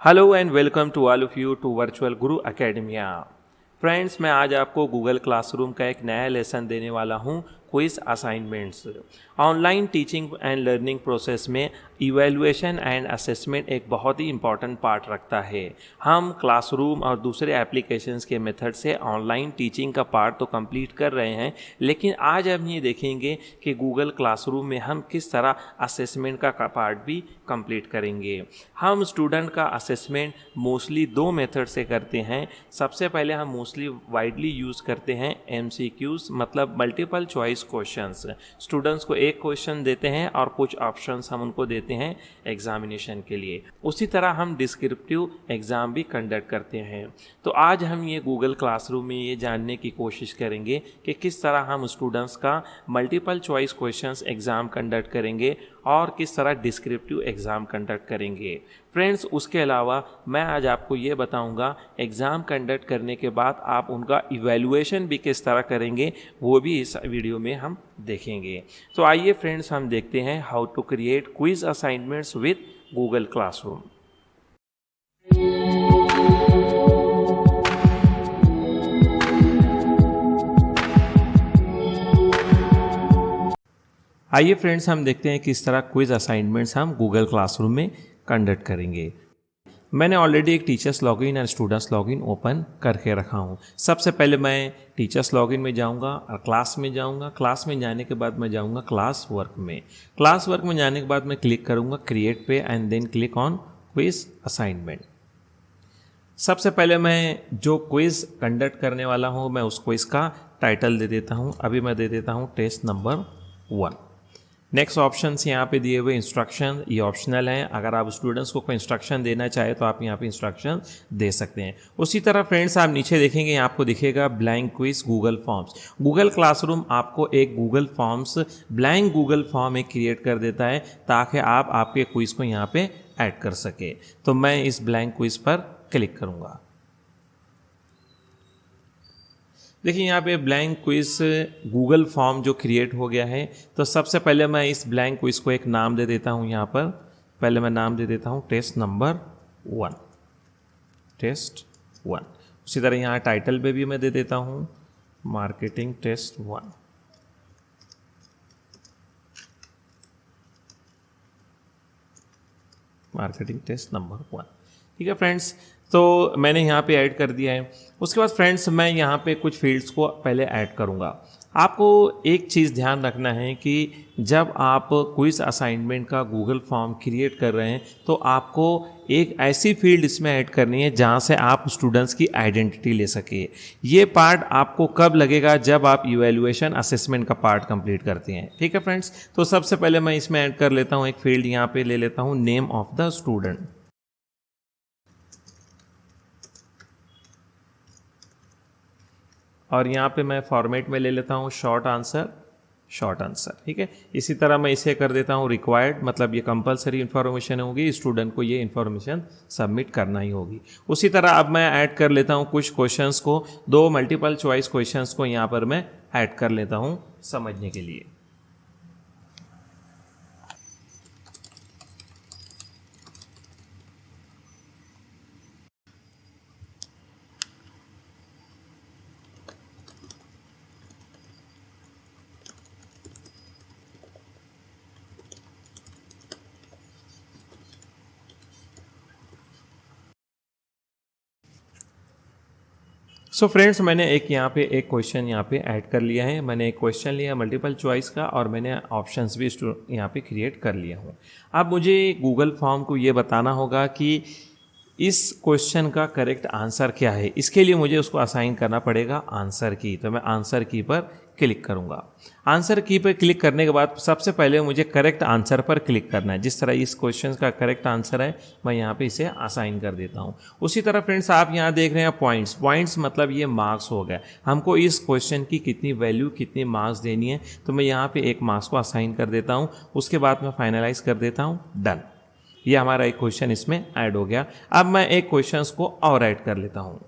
Hello and welcome to all of you to Virtual Guru Academia. Friends, मैं आज आपको Google classroom का एक नया लेसन देने वाला हूं, quiz assignments. Online teaching and learning process में इवैल्यूएशन एंड असेसमेंट एक बहुत ही इंपॉर्टेंट पार्ट रखता है। हम क्लासरूम और दूसरे एप्लीकेशंस के मेथड से ऑनलाइन टीचिंग का पार्ट तो कंप्लीट कर रहे हैं, लेकिन आज हम ये देखेंगे कि गूगल क्लासरूम में हम किस तरह असेसमेंट का पार्ट भी कंप्लीट करेंगे। हम स्टूडेंट का असेसमेंट मोस्टली दो मेथड से करते हैं। सबसे पहले हम मोस्टली वाइडली यूज़ करते हैं MCQs, मतलब मल्टीपल चॉइस क्वेश्चंस। स्टूडेंट्स को एक क्वेश्चन देते हैं और कुछ ऑप्शंस हम उनको देते हैं एग्जामिनेशन के लिए। उसी तरह हम डिस्क्रिप्टिव एग्ज़ाम भी कंडक्ट करते हैं। तो आज हम ये गूगल क्लासरूम में ये जानने की कोशिश करेंगे कि किस तरह हम स्टूडेंट्स का multiple choice questions exam conduct करेंगे और किस तरह डिस्क्रिप्टिव एग्ज़ाम कंडक्ट करेंगे। फ्रेंड्स, उसके अलावा मैं आज आपको ये बताऊंगा एग्ज़ाम कंडक्ट करने के बाद आप उनका इवैल्यूएशन भी किस तरह करेंगे, वो भी इस वीडियो में हम देखेंगे। तो आइए फ्रेंड्स, हम देखते हैं how to create quiz assignments with Google Classroom. आइए फ्रेंड्स, हम देखते हैं किस तरह क्विज असाइनमेंट्स हम गूगल क्लासरूम में कंडक्ट करेंगे। मैंने ऑलरेडी एक टीचर्स लॉगिन और स्टूडेंट्स लॉगिन ओपन करके रखा हूँ। सबसे पहले मैं टीचर्स लॉगिन में जाऊँगा और क्लास में जाऊँगा। क्लास में जाने के बाद मैं जाऊँगा क्लास वर्क में। क्लास वर्क में जाने के बाद मैं क्लिक करूँगा क्रिएट पे and then click on quiz assignment. सबसे पहले मैं जो क्विज कंडक्ट करने वाला हूँ, मैं उस क्विज का टाइटल दे देता हूँ। अभी मैं दे देता हूँ टेस्ट नंबर 1। नेक्स्ट ऑप्शन यहाँ पे दिए हुए इंस्ट्रक्शन, ये ऑप्शनल हैं। अगर आप स्टूडेंट्स को कोई इंस्ट्रक्शन देना चाहे तो आप यहाँ पे इंस्ट्रक्शन दे सकते हैं। उसी तरह फ्रेंड्स, आप नीचे देखेंगे, आपको दिखेगा blank quiz Google forms. Google classroom आपको एक Google forms, blank Google form एक क्रिएट कर देता है ताकि आप आपके क्विज को यहाँ पे ऐड कर सके। तो मैं इस ब्लैंक क्विज पर क्लिक करूँगा। देखिए यहाँ पे ब्लैंक क्विज गूगल फॉर्म जो क्रिएट हो गया है। तो सबसे पहले मैं इस ब्लैंक क्विज को एक नाम दे देता हूँ। यहाँ पर पहले मैं नाम दे देता हूँ टेस्ट नंबर 1, टेस्ट 1। उसी तरह यहाँ टाइटल पे भी मैं दे देता हूँ marketing test 1। Marketing test number 1। ठीक है फ्रेंड्स, तो मैंने यहाँ पे ऐड कर दिया है। उसके बाद फ्रेंड्स, मैं यहाँ पे कुछ फील्ड्स को पहले ऐड करूँगा। आपको एक चीज़ ध्यान रखना है कि जब आप क्विज असाइनमेंट का गूगल फॉर्म क्रिएट कर रहे हैं तो आपको एक ऐसी फील्ड इसमें ऐड करनी है जहाँ से आप स्टूडेंट्स की आइडेंटिटी ले सके। ये पार्ट आपको कब लगेगा? जब आप इवैल्यूएशन असेसमेंट का पार्ट कंप्लीट करते हैं। ठीक है फ्रेंड्स, तो सबसे पहले मैं इसमें ऐड कर लेता हूँ एक फील्ड, यहाँ पे ले लेता हूँ नेम ऑफ द स्टूडेंट। और यहाँ पे मैं फॉर्मेट में ले लेता हूँ शॉर्ट आंसर, शॉर्ट आंसर। ठीक है, इसी तरह मैं इसे कर देता हूँ रिक्वायर्ड, मतलब ये कंपलसरी इन्फॉर्मेशन होगी, स्टूडेंट को ये इन्फॉर्मेशन सबमिट करना ही होगी। उसी तरह अब मैं ऐड कर लेता हूँ कुछ क्वेश्चंस को, दो मल्टीपल चॉइस क्वेश्चंस को यहाँ पर मैं ऐड कर लेता हूँ समझने के लिए। सो फ्रेंड्स, मैंने एक यहाँ पे एक क्वेश्चन यहाँ पे ऐड कर लिया है। मैंने एक क्वेश्चन लिया मल्टीपल चॉइस का और मैंने ऑप्शंस भी यहाँ पे क्रिएट कर लिया हूँ। अब मुझे गूगल फॉर्म को ये बताना होगा कि इस क्वेश्चन का करेक्ट आंसर क्या है। इसके लिए मुझे उसको असाइन करना पड़ेगा आंसर की। तो मैं आंसर की पर क्लिक करूंगा। आंसर की पर क्लिक करने के बाद सबसे पहले मुझे करेक्ट आंसर पर क्लिक करना है। जिस तरह इस क्वेश्चन का करेक्ट आंसर है, मैं यहाँ पे इसे असाइन कर देता हूँ। उसी तरह फ्रेंड्स, आप यहाँ देख रहे हैं पॉइंट्स। पॉइंट्स मतलब ये मार्क्स हो गए। हमको इस क्वेश्चन की कितनी वैल्यू, कितनी मार्क्स देनी है, तो मैं यहाँ पे एक मार्क्स को असाइन कर देता हूँ। उसके बाद मैं फाइनलाइज कर देता हूँ डन। ये हमारा एक क्वेश्चन इसमें ऐड हो गया। अब मैं एक क्वेश्चन को और ऐड कर लेता हूँ।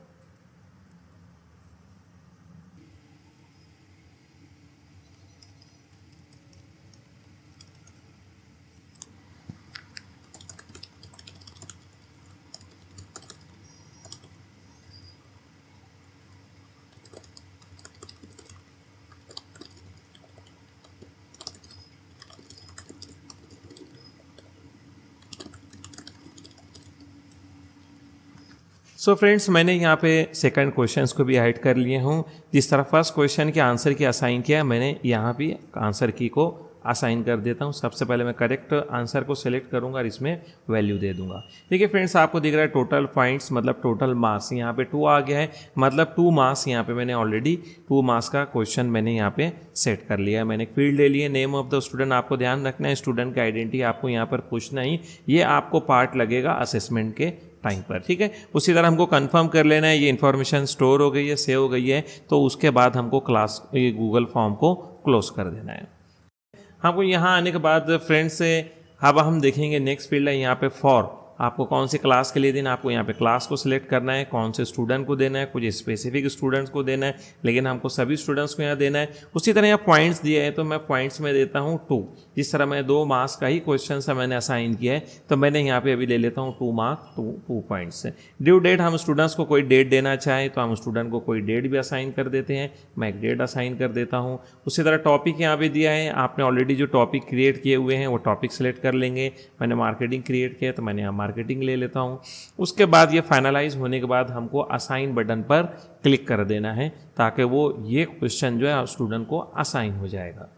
सो फ्रेंड्स, मैंने यहाँ पे सेकंड क्वेश्चंस को भी ऐड कर लिए हूँ। जिस तरह फर्स्ट क्वेश्चन के आंसर की असाइन किया है, मैंने यहाँ भी आंसर की को असाइन कर देता हूँ। सबसे पहले मैं करेक्ट आंसर को सिलेक्ट करूँगा और इसमें वैल्यू दे दूंगा। देखिए फ्रेंड्स, आपको दिख रहा है टोटल पॉइंट्स मतलब टोटल मार्क्स यहाँ पे 2 आ गया है, मतलब 2 मार्क्स यहाँ पे मैंने ऑलरेडी 2 मार्क्स का क्वेश्चन मैंने यहाँ पे सेट कर लिया है। मैंने एक फील्ड ले लिए, नेम ऑफ द स्टूडेंट आपको ध्यान रखना है, स्टूडेंट का आइडेंटिटी आपको यहाँ पर पूछना ही, ये आपको पार्ट लगेगा असेसमेंट के टाइम पर, ठीक है। उसी तरह हमको कंफर्म कर लेना है ये इन्फॉर्मेशन स्टोर हो गई है, सेव हो गई है, तो उसके बाद हमको क्लास ये गूगल फॉर्म को क्लोज कर देना है। हमको यहाँ आने के बाद फ्रेंड्स से अब हम देखेंगे नेक्स्ट फील्ड है यहाँ पे फॉर, आपको कौन सी क्लास के लिए देना है, आपको यहाँ पे क्लास को सिलेक्ट करना है, कौन से स्टूडेंट को देना है, कुछ स्पेसिफिक स्टूडेंट्स को देना है, लेकिन हमको सभी स्टूडेंट्स को यहाँ देना है। उसी तरह यहाँ पॉइंट्स दिए हैं, तो मैं पॉइंट्स में देता हूँ 2। जिस तरह मैं 2 मार्क्स का ही क्वेश्चन सा मैंने असाइन किया है, तो मैंने यहाँ पे अभी ले लेता हूँ 2 मार्क्स 2 पॉइंट्स। ड्यू डेट, हम स्टूडेंट्स को कोई डेट देना चाहें तो हम स्टूडेंट को कोई डेट भी असाइन कर देते हैं, मैं एक डेट असाइन कर देता हूँ। उसी तरह टॉपिक यहाँ पे दिया है, आपने ऑलरेडी जो टॉपिक क्रिएट किए हुए हैं वो टॉपिक सेलेक्ट कर लेंगे। मैंने मार्केटिंग क्रिएट किया तो मैंने यहाँ मार्केटिंग ले लेता हूँ। उसके बाद ये फाइनलाइज होने के बाद हमको असाइन बटन पर क्लिक कर देना है, ताकि वो ये क्वेश्चन जो है स्टूडेंट को असाइन हो जाएगा।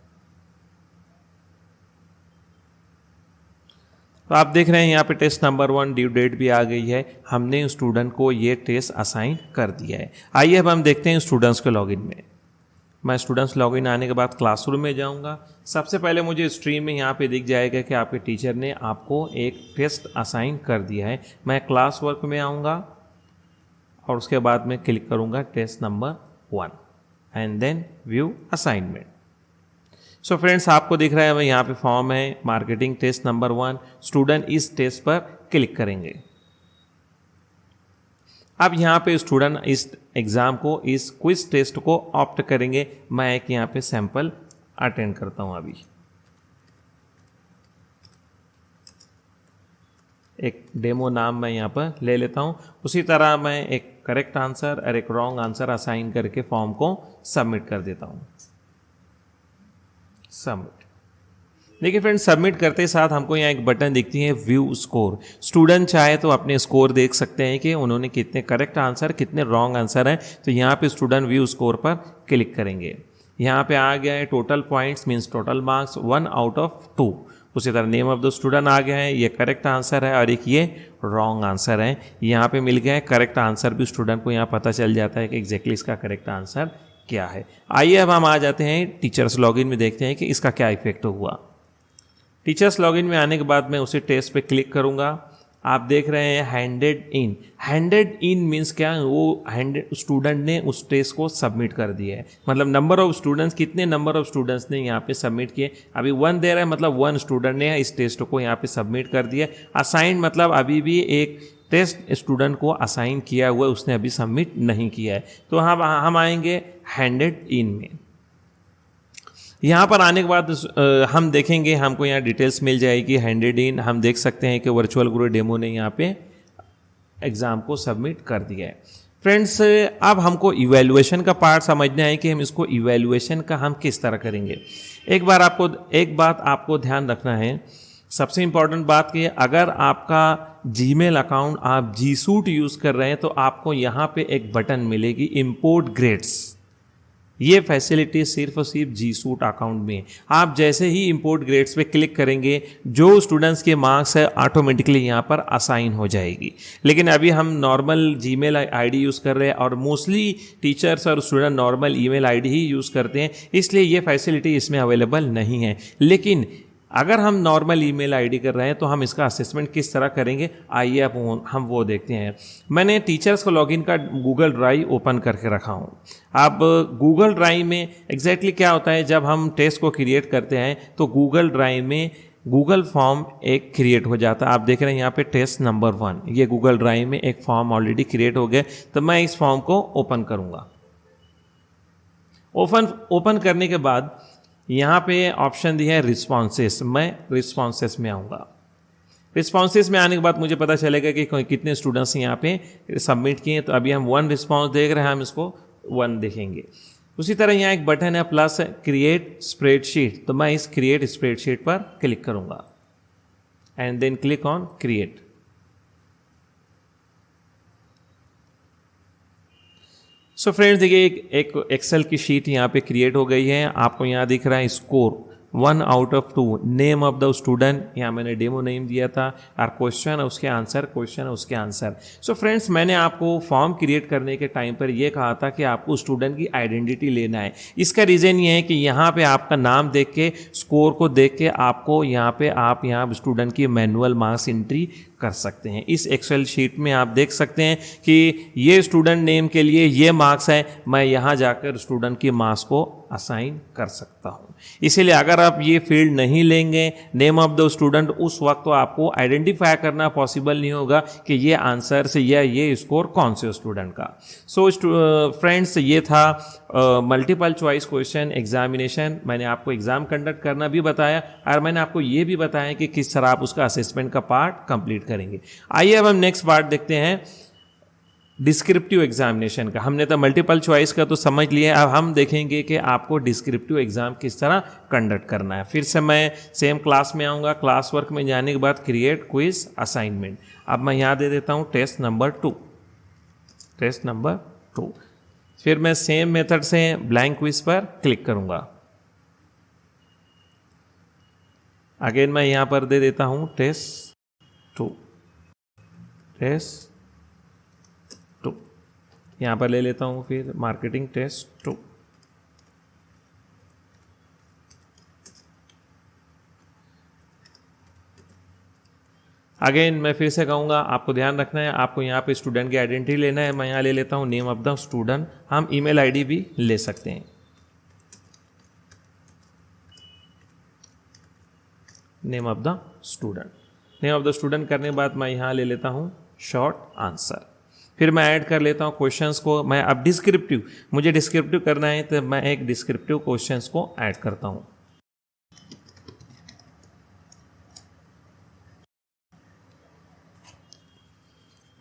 तो आप देख रहे हैं यहाँ पे टेस्ट नंबर 1 ड्यू डेट भी आ गई है, हमने स्टूडेंट को ये टेस्ट असाइन कर दिया है। आइए अब हम देखते हैं स्टूडेंट्स के लॉगिन में। मैं स्टूडेंट्स लॉगिन आने के बाद क्लासरूम में जाऊंगा। सबसे पहले मुझे स्ट्रीम में यहाँ पे दिख जाएगा कि आपके टीचर ने आपको एक टेस्ट असाइन कर दिया है। मैं क्लास वर्क में आऊँगा और उसके बाद मैं क्लिक करूँगा test number 1 and then view assignment. So friends, आपको दिख रहा है यहाँ पे फॉर्म है मार्केटिंग टेस्ट नंबर 1, स्टूडेंट इस टेस्ट पर क्लिक करेंगे। अब यहाँ पे स्टूडेंट इस एग्ज़ाम को, इस क्विज टेस्ट को ऑप्ट करेंगे। मैं एक यहाँ पे सैंपल अटेंड करता हूँ। अभी एक डेमो नाम मैं यहाँ पर ले लेता हूँ। उसी तरह मैं एक करेक्ट आंसर और एक रॉन्ग आंसर असाइन करके फॉर्म को सबमिट कर देता हूँ। सबमिट। देखिए फ्रेंड्स, सबमिट करते साथ हमको यहाँ एक बटन दिखती है व्यू स्कोर। स्टूडेंट चाहे तो अपने स्कोर देख सकते हैं कि उन्होंने कितने करेक्ट आंसर, कितने रॉन्ग आंसर हैं। तो यहाँ पे स्टूडेंट व्यू स्कोर पर क्लिक करेंगे। यहाँ पे आ गया है total points means total marks 1 out of 2। उसी तरह नेम ऑफ द स्टूडेंट आ गया है, ये करेक्ट आंसर है और एक ये रॉन्ग आंसर है। यहाँ पे मिल गया है करेक्ट आंसर भी, स्टूडेंट को यहाँ पता चल जाता है कि एग्जैक्टली इसका करेक्ट आंसर क्या है। आइए अब हम आ जाते हैं टीचर्स लॉगिन में, देखते हैं कि इसका क्या इफेक्ट हुआ। टीचर्स लॉगिन में आने के बाद मैं उसी टेस्ट पे क्लिक करूंगा। आप देख रहे हैं हैंडेड इन। हैंडेड इन मीन्स क्या, वो स्टूडेंट ने उस टेस्ट को सबमिट कर दिया है। मतलब नंबर ऑफ स्टूडेंट्स, कितने नंबर ऑफ स्टूडेंट्स ने यहाँ पे सबमिट किए। अभी 1 दे रहा है, मतलब 1 स्टूडेंट ने इस टेस्ट को यहाँ पे सबमिट कर दिया। असाइन मतलब अभी भी एक टेस्ट स्टूडेंट को असाइन किया हुआ, उसने अभी सबमिट नहीं किया है। तो हम आएंगे हैंडेड इन में। यहाँ पर आने के बाद हम देखेंगे, हमको यहाँ डिटेल्स मिल जाएगी हैंडेड इन। हम देख सकते हैं कि वर्चुअल गुरु डेमो ने यहाँ पे एग्ज़ाम को सबमिट कर दिया है। फ्रेंड्स, अब हमको इवैल्यूएशन का पार्ट समझना है कि हम इसको इवैल्यूएशन का हम किस तरह करेंगे। एक बात आपको ध्यान रखना है, सबसे इम्पॉर्टेंट बात कि अगर आपका जीमेल अकाउंट आप जी सूट यूज़ कर रहे हैं तो आपको यहाँ पे एक बटन मिलेगी इंपोर्ट ग्रेड्स। ये फैसिलिटी सिर्फ और सिर्फ जी सूट अकाउंट में। आप जैसे ही इंपोर्ट ग्रेड्स पे क्लिक करेंगे, जो स्टूडेंट्स के मार्क्स है ऑटोमेटिकली यहाँ पर असाइन हो जाएगी। लेकिन अभी हम नॉर्मल जीमेल आईडी यूज़ कर रहे हैं और मोस्टली टीचर्स और स्टूडेंट नॉर्मल ईमेल आईडी ही यूज़ करते हैं, इसलिए ये फैसिलिटी इसमें अवेलेबल नहीं है। लेकिन अगर हम नॉर्मल ईमेल आईडी कर रहे हैं तो हम इसका असेसमेंट किस तरह करेंगे, आइए अब हम वो देखते हैं। मैंने टीचर्स को लॉगिन का गूगल ड्राइव ओपन करके रखा हूँ। अब गूगल ड्राइव में एग्जैक्टली क्या होता है, जब हम टेस्ट को क्रिएट करते हैं तो गूगल ड्राइव में गूगल फॉर्म एक क्रिएट हो जाता है। आप देख रहे हैं यहाँ पे टेस्ट नंबर 1, ये गूगल ड्राइव में एक फॉर्म ऑलरेडी क्रिएट हो गया। तो मैं इस फॉर्म को ओपन करूँगा। ओपन करने के बाद यहाँ पे ऑप्शन दिया है रिस्पॉन्सेस। मैं रिस्पॉन्सेस में आऊँगा। रिस्पॉन्सेस में आने के बाद मुझे पता चलेगा कि कितने स्टूडेंट्स यहाँ पे सबमिट किए। तो अभी हम 1 रिस्पॉन्स देख रहे हैं, हम इसको 1 देखेंगे। उसी तरह यहाँ एक बटन है प्लस क्रिएट स्प्रेडशीट, तो मैं इस क्रिएट स्प्रेडशीट पर क्लिक करूँगा and then click on create. So friends देखिए एक एक्सेल की शीट यहाँ पे क्रिएट हो गई है। आपको यहाँ दिख रहा है score 1 out of 2, name of the student, यहाँ मैंने डेमो नेम दिया था, और क्वेश्चन है उसके आंसर, क्वेश्चन है उसके आंसर। सो फ्रेंड्स मैंने आपको फॉर्म क्रिएट करने के टाइम पर ये कहा था कि आपको स्टूडेंट की आइडेंटिटी लेना है। इसका रीज़न ये है कि यहाँ पे आपका नाम देख के, स्कोर को देख के आपको यहाँ पे आप यहाँ स्टूडेंट की मैनुअल मार्क्स एंट्री कर सकते हैं। इस एक्सेल शीट में आप देख सकते हैं कि ये स्टूडेंट नेम के लिए ये मार्क्स है, मैं यहाँ जाकर स्टूडेंट की मार्क्स को असाइन कर सकता हूँ। इसीलिए अगर आप ये फील्ड नहीं लेंगे नेम ऑफ द स्टूडेंट, उस वक्त तो आपको आइडेंटिफाई करना पॉसिबल नहीं होगा कि ये आंसर से या ये स्कोर कौन से स्टूडेंट का। सो फ्रेंड्स ये था मल्टीपल चॉइस क्वेश्चन एग्जामिनेशन। मैंने आपको एग्जाम कंडक्ट करना भी बताया और मैंने आपको ये भी बताया कि किस तरह आप उसका असेसमेंट का पार्ट कंप्लीट करेंगे। आइए अब हम नेक्स्ट पार्ट देखते हैं डिस्क्रिप्टिव एग्जामिनेशन का। हमने तो मल्टीपल चॉइस का तो समझ लिया, अब हम देखेंगे कि आपको डिस्क्रिप्टिव एग्जाम किस तरह कंडक्ट करना है। फिर से मैं सेम क्लास में आऊँगा, क्लास वर्क में जाने के बाद क्रिएट क्विज असाइनमेंट। अब मैं यहाँ दे देता हूँ टेस्ट नंबर 2, टेस्ट नंबर 2। फिर मैं सेम मेथड से ब्लैंक क्विज पर क्लिक करूँगा। अगेन मैं यहाँ पर दे देता हूँ टेस्ट 2, टेस्ट 2। यहाँ पर ले लेता हूँ फिर मार्केटिंग टेस्ट 2। अगेन मैं फिर से कहूँगा, आपको ध्यान रखना है, आपको यहाँ पे स्टूडेंट की आइडेंटिटी लेना है। मैं यहाँ ले लेता हूँ नेम ऑफ द स्टूडेंट, हम ईमेल आईडी भी ले सकते हैं। Name of the student, name of the student करने के बाद मैं यहाँ ले लेता हूँ शॉर्ट आंसर। फिर मैं ऐड कर लेता हूँ क्वेश्चंस को। मैं अब डिस्क्रिप्टिव, मुझे डिस्क्रिप्टिव करना है तो मैं एक डिस्क्रिप्टिव क्वेश्चंस को ऐड करता हूँ।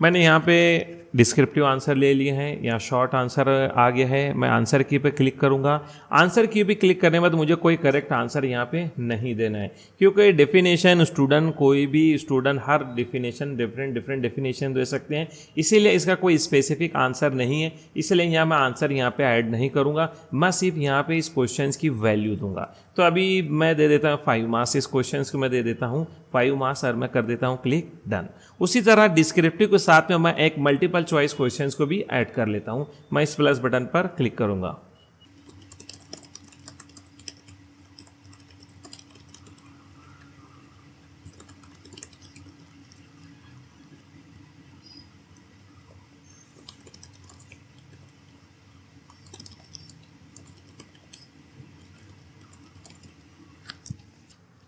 मैंने यहाँ पे डिस्क्रिप्टिव आंसर ले लिए हैं, या शॉर्ट आंसर आ गया है। मैं आंसर की पे क्लिक करूँगा। आंसर की पे क्लिक करने के बाद मुझे कोई करेक्ट आंसर यहाँ पे नहीं देना है, क्योंकि डेफिनेशन स्टूडेंट, कोई भी स्टूडेंट हर डेफिनेशन डिफरेंट डेफिनेशन दे सकते हैं, इसीलिए इसका कोई स्पेसिफिक आंसर नहीं है। इसलिए यहाँ मैं आंसर यहाँ पे ऐड नहीं करूँगा, मैं सिर्फ यहाँ पे इस क्वेश्चन की वैल्यू दूंगा। तो अभी मैं दे देता हूँ 5 मार्क्स, इस क्वेश्चन को मैं दे देता हूँ 5 मार्क्स और मैं कर देता हूँ क्लिक डन। उसी तरह डिस्क्रिप्टिव के साथ में मैं एक मल्टीपल चॉइस क्वेश्चंस को भी ऐड कर लेता हूं। मैं इस प्लस बटन पर क्लिक करूंगा।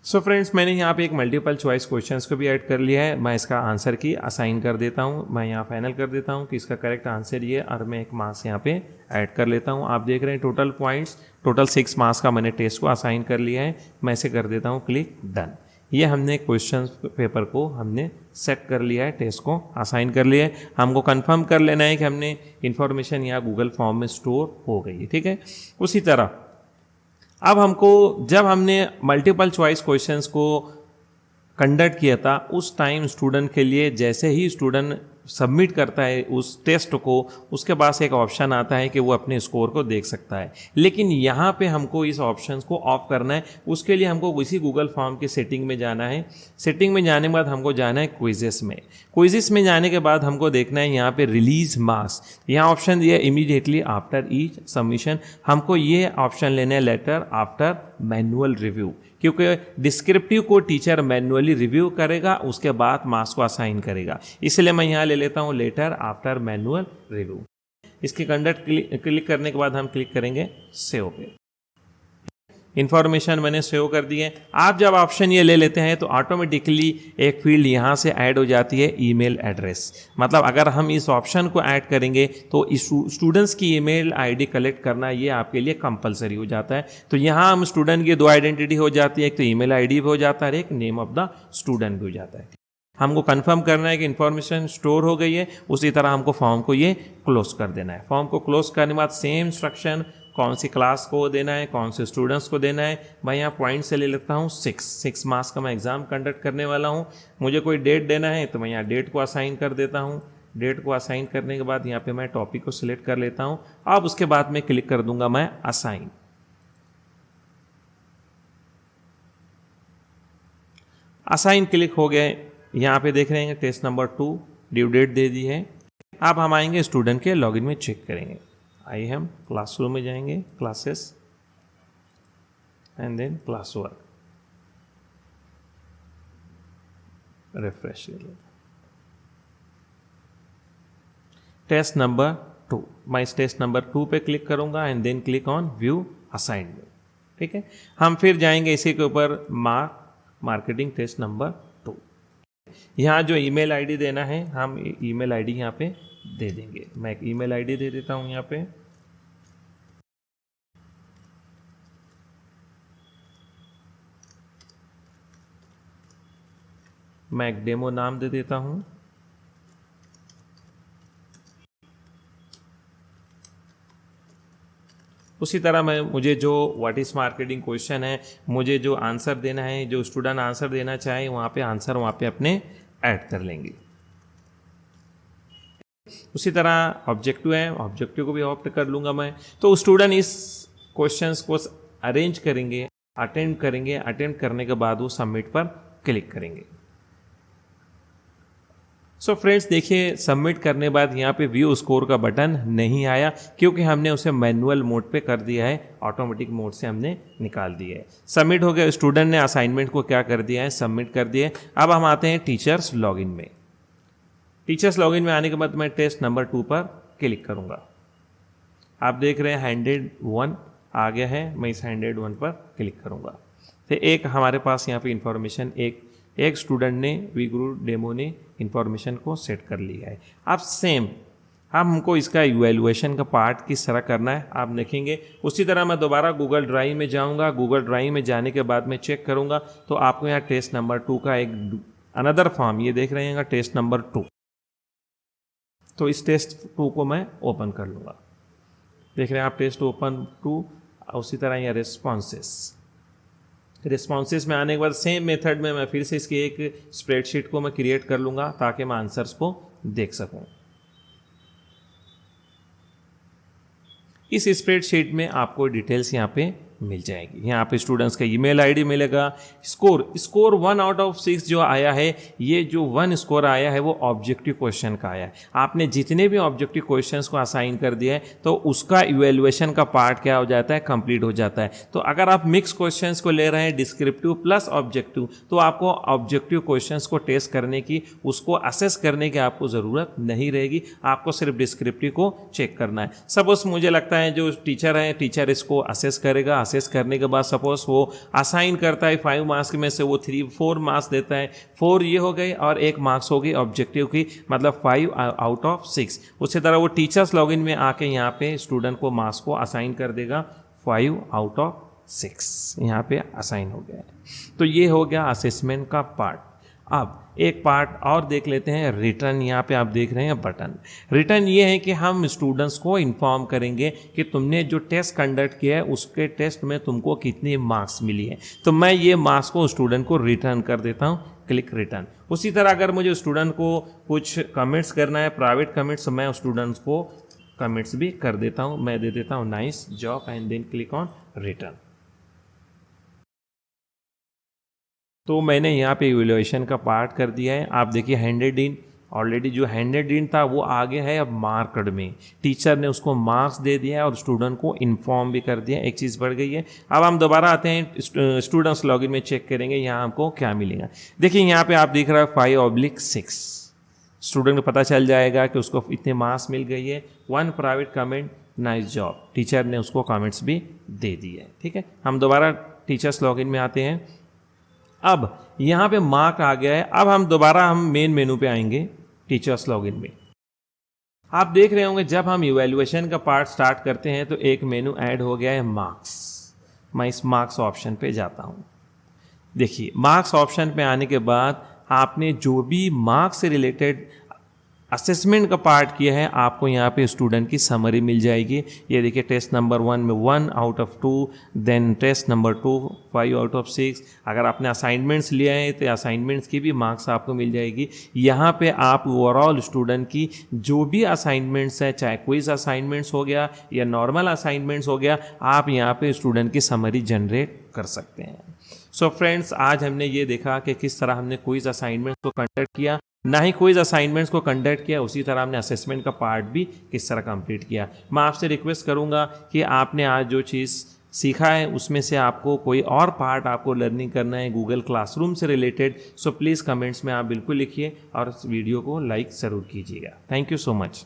सो फ्रेंड्स मैंने यहाँ पे एक मल्टीपल चॉइस क्वेश्चंस को भी ऐड कर लिया है। मैं इसका आंसर की असाइन कर देता हूँ। मैं यहाँ फाइनल कर देता हूँ कि इसका करेक्ट आंसर ये, और मैं एक मार्क्स यहाँ पे ऐड कर लेता हूँ। आप देख रहे हैं टोटल पॉइंट्स, टोटल 6 मार्क्स का मैंने टेस्ट को असाइन कर लिया है। मैं इसे कर देता हूँ क्लिक डन। ये हमने क्वेश्चन पेपर को हमने सेट कर लिया है, टेस्ट को असाइन कर लिया है। हमको कंफर्म कर लेना है कि हमने इन्फॉर्मेशन यहाँ गूगल फॉर्म में स्टोर हो गई है, ठीक है। उसी तरह अब हमको, जब हमने मल्टीपल चॉइस क्वेश्चंस को कंडक्ट किया था, उस टाइम स्टूडेंट के लिए जैसे ही स्टूडेंट सबमिट करता है उस टेस्ट को, उसके पास एक ऑप्शन आता है कि वो अपने स्कोर को देख सकता है। लेकिन यहाँ पे हमको इस ऑप्शन को ऑफ करना है। उसके लिए हमको इसी गूगल फॉर्म की सेटिंग में जाना है। सेटिंग में जाने के बाद हमको जाना है क्विजेस में। क्विजेस में जाने के बाद हमको देखना है यहाँ पे रिलीज मार्क्स, यहाँ ऑप्शन दिया इमीडिएटली आफ्टर ईच सबमिशन। हमको ये ऑप्शन लेना है लेटर आफ्टर मैनुअल रिव्यू, क्योंकि डिस्क्रिप्टिव को टीचर मैनुअली रिव्यू करेगा, उसके बाद मार्क्स को असाइन करेगा। इसलिए मैं यहाँ ले लेता हूँ लेटर आफ्टर मैनुअल रिव्यू। इसके कंडक्ट क्लिक करने के बाद हम क्लिक करेंगे सेव पे। इन्फॉर्मेशन मैंने सेव कर दी है। आप जब ऑप्शन ये ले लेते हैं तो ऑटोमेटिकली एक फील्ड यहाँ से ऐड हो जाती है ईमेल एड्रेस। मतलब अगर हम इस ऑप्शन को ऐड करेंगे तो इस स्टूडेंट्स की ईमेल आईडी कलेक्ट करना ये आपके लिए कंपलसरी हो जाता है। तो यहाँ हम स्टूडेंट की 2 आइडेंटिटी हो जाती है, एक तो ईमेल आईडी भी हो जाता है, एक नेम ऑफ द स्टूडेंट भी हो जाता है। हमको कंफर्म करना है कि इन्फॉर्मेशन स्टोर हो गई है। उसी तरह हमको फॉर्म को ये क्लोज कर देना है। फॉर्म को क्लोज करने के बाद सेम इंस्ट्रक्शन, कौन सी क्लास को देना है, कौन से स्टूडेंट्स को देना है। मैं यहाँ पॉइंट से ले लेता हूँ 6 मार्क्स का मैं एग्ज़ाम कंडक्ट करने वाला हूँ। मुझे कोई डेट देना है तो मैं यहाँ डेट को असाइन कर देता हूँ। डेट को असाइन करने के बाद यहाँ पे मैं टॉपिक को सिलेक्ट कर लेता हूँ। अब उसके बाद में क्लिक कर दूंगा मैं असाइन। असाइन क्लिक हो गए। यहाँ पे देख रहे हैं टेस्ट नंबर 2 ड्यू डेट दे दी है। अब हम आएंगे स्टूडेंट के लॉगिन में चेक करेंगे। आइए हम क्लासरूम में जाएंगे, classes and then class work, refresh कर लेते। टेस्ट नंबर 2, मैं इस टेस्ट नंबर 2 पे क्लिक करूंगा and then click on view assignment. ठीक है, हम फिर जाएंगे इसी के ऊपर मार्केटिंग टेस्ट नंबर 2। यहाँ जो ईमेल आईडी देना है हम ईमेल आईडी यहाँ पे दे देंगे। मैं एक ईमेल आईडी दे देता हूँ। यहाँ पे मैं एक डेमो नाम दे देता हूँ। उसी तरह मुझे जो व्हाट इज मार्केटिंग क्वेश्चन है, मुझे जो आंसर देना है, जो स्टूडेंट आंसर देना चाहे वहाँ पे आंसर वहाँ पे अपने ऐड कर लेंगे। उसी तरह ऑब्जेक्टिव है, ऑब्जेक्टिव को भी ऑप्ट कर लूँगा मैं। तो स्टूडेंट इस क्वेश्चंस को अरेंज करेंगे, अटेम्प्ट करेंगे, अटेम्प्ट करने के बाद वो सबमिट पर क्लिक करेंगे। सो फ्रेंड्स देखिए, सबमिट करने बाद यहाँ पे व्यू स्कोर का बटन नहीं आया क्योंकि हमने उसे मैनुअल मोड पे कर दिया है, ऑटोमेटिक मोड से हमने निकाल दिया है। सबमिट हो गया, स्टूडेंट ने असाइनमेंट को क्या कर दिया है, सबमिट कर दिया है। अब हम आते हैं टीचर्स लॉगिन में। टीचर्स लॉगिन में आने के बाद मैं टेस्ट नंबर 2 पर क्लिक करूँगा। आप देख रहे हैं 101 आ गया है, मैं इस 101 पर क्लिक करूँगा। तो एक हमारे पास यहाँ पे इंफॉर्मेशन एक स्टूडेंट ने वी गुरु डेमो ने इंफॉर्मेशन को सेट कर लिया है। अब सेम हमको इसका इवैल्यूएशन का पार्ट किस तरह करना है आप देखेंगे। उसी तरह मैं दोबारा गूगल ड्राइव में जाऊंगा। गूगल ड्राइव में जाने के बाद मैं चेक करूंगा तो आपको यहाँ टेस्ट नंबर 2 का एक अनदर फॉर्म ये देख रहे हैं टेस्ट नंबर 2। तो इस टेस्ट 2 को मैं ओपन कर लूँगा। देख रहे हैं आप टेस्ट ओपन 2। उसी तरह यहाँ रिस्पॉन्सेस में आने के बाद सेम मेथड में मैं फिर से इसकी एक स्प्रेडशीट को मैं क्रिएट कर लूँगा ताकि मैं आंसर्स को देख सकूँ। इस स्प्रेडशीट में आपको डिटेल्स यहाँ पे मिल जाएगी। यहाँ पे स्टूडेंट्स का ईमेल आईडी मिलेगा। स्कोर 1 आउट ऑफ 6 जो आया है, ये जो 1 स्कोर आया है वो ऑब्जेक्टिव क्वेश्चन का आया है। आपने जितने भी ऑब्जेक्टिव क्वेश्चंस को असाइन कर दिया है तो उसका इवैल्यूएशन का पार्ट क्या हो जाता है, कंप्लीट हो जाता है। तो अगर आप मिक्स क्वेश्चंस को ले रहे हैं डिस्क्रिप्टिव प्लस ऑब्जेक्टिव, तो आपको ऑब्जेक्टिव क्वेश्चंस को टेस्ट करने की, उसको असेस करने की आपको ज़रूरत नहीं रहेगी। आपको सिर्फ डिस्क्रिप्टिव को चेक करना है। सपोज मुझे लगता है जो टीचर है, टीचर इसको असेस करेगा। असेस करने के बाद सपोज वो असाइन करता है 5 मार्क्स में से वो 4 मार्क्स देता है। 4 ये हो गए और 1 मार्क्स हो गई ऑब्जेक्टिव की, मतलब 5 आउट ऑफ 6। उसी तरह वो टीचर्स लॉगिन में आके यहाँ पे स्टूडेंट को मार्क्स को असाइन कर देगा 5 आउट ऑफ 6। यहाँ पे असाइन हो गया है। तो ये हो गया असेसमेंट का पार्ट। अब एक पार्ट और देख लेते हैं, रिटर्न। यहाँ पे आप देख रहे हैं बटन। रिटर्न ये है कि हम स्टूडेंट्स को इन्फॉर्म करेंगे कि तुमने जो टेस्ट कंडक्ट किया है उसके टेस्ट में तुमको कितने मार्क्स मिली है। तो मैं ये मार्क्स को स्टूडेंट को रिटर्न कर देता हूँ, क्लिक रिटर्न। उसी तरह अगर मुझे स्टूडेंट को कुछ कमेंट्स करना है, प्राइवेट कमेंट्स, मैं स्टूडेंट्स को कमेंट्स भी कर देता हूँ। मैं दे देता हूँ nice job and then click on return. तो मैंने यहाँ पे इवैल्यूएशन का पार्ट कर दिया है। आप देखिए हैंडेड इन, ऑलरेडी जो हैंडेड इन था वो आगे है अब मार्कड में। टीचर ने उसको मार्क्स दे दिया है और स्टूडेंट को इन्फॉर्म भी कर दिया, एक चीज़ बढ़ गई है। अब हम दोबारा आते हैं स्टूडेंट्स लॉगिन में, चेक करेंगे यहाँ हमको क्या मिलेगा। देखिए यहाँ पे आप दिख रहा है 5/6। स्टूडेंट को पता चल जाएगा कि उसको इतने मार्क्स मिल गई है। 1 private comment, nice job, teacher ने उसको कमेंट्स भी दे दिए। ठीक है, हम दोबारा टीचर्स लॉगिन में आते हैं। अब यहाँ पे मार्क आ गया है। अब हम दोबारा मेन मेनू पे आएंगे टीचर्स लॉगिन में। आप देख रहे होंगे जब हम इवैल्यूएशन का पार्ट स्टार्ट करते हैं तो एक मेनू ऐड हो गया है मार्क्स। मैं इस मार्क्स ऑप्शन पे जाता हूँ। देखिए मार्क्स ऑप्शन पे आने के बाद आपने जो भी मार्क्स से रिलेटेड असेसमेंट का पार्ट किया है, आपको यहाँ पे स्टूडेंट की समरी मिल जाएगी। ये देखिए टेस्ट नंबर 1 में 1 out of 2, then test number 2 5 out of 6। अगर आपने असाइनमेंट्स लिया है तो असाइनमेंट्स की भी मार्क्स आपको मिल जाएगी। यहाँ पे आप ओवरऑल स्टूडेंट की जो भी असाइनमेंट्स है, चाहे क्विज असाइनमेंट्स हो गया या नॉर्मल असाइनमेंट्स हो गया, आप यहाँ पे स्टूडेंट की समरी जनरेट कर सकते हैं। सो फ्रेंड्स, आज हमने ये देखा कि किस तरह हमने क्विज असाइनमेंट्स को कंडक्ट किया, ना ही क्विज असाइनमेंट्स को कंडक्ट किया, उसी तरह हमने असेसमेंट का पार्ट भी किस तरह कंप्लीट किया। मैं आपसे रिक्वेस्ट करूंगा कि आपने आज जो चीज़ सीखा है उसमें से आपको कोई और पार्ट आपको लर्निंग करना है गूगल क्लासरूम से रिलेटेड, सो प्लीज़ कमेंट्स में आप बिल्कुल लिखिए और इस वीडियो को लाइक ज़रूर कीजिएगा। Thank you so much.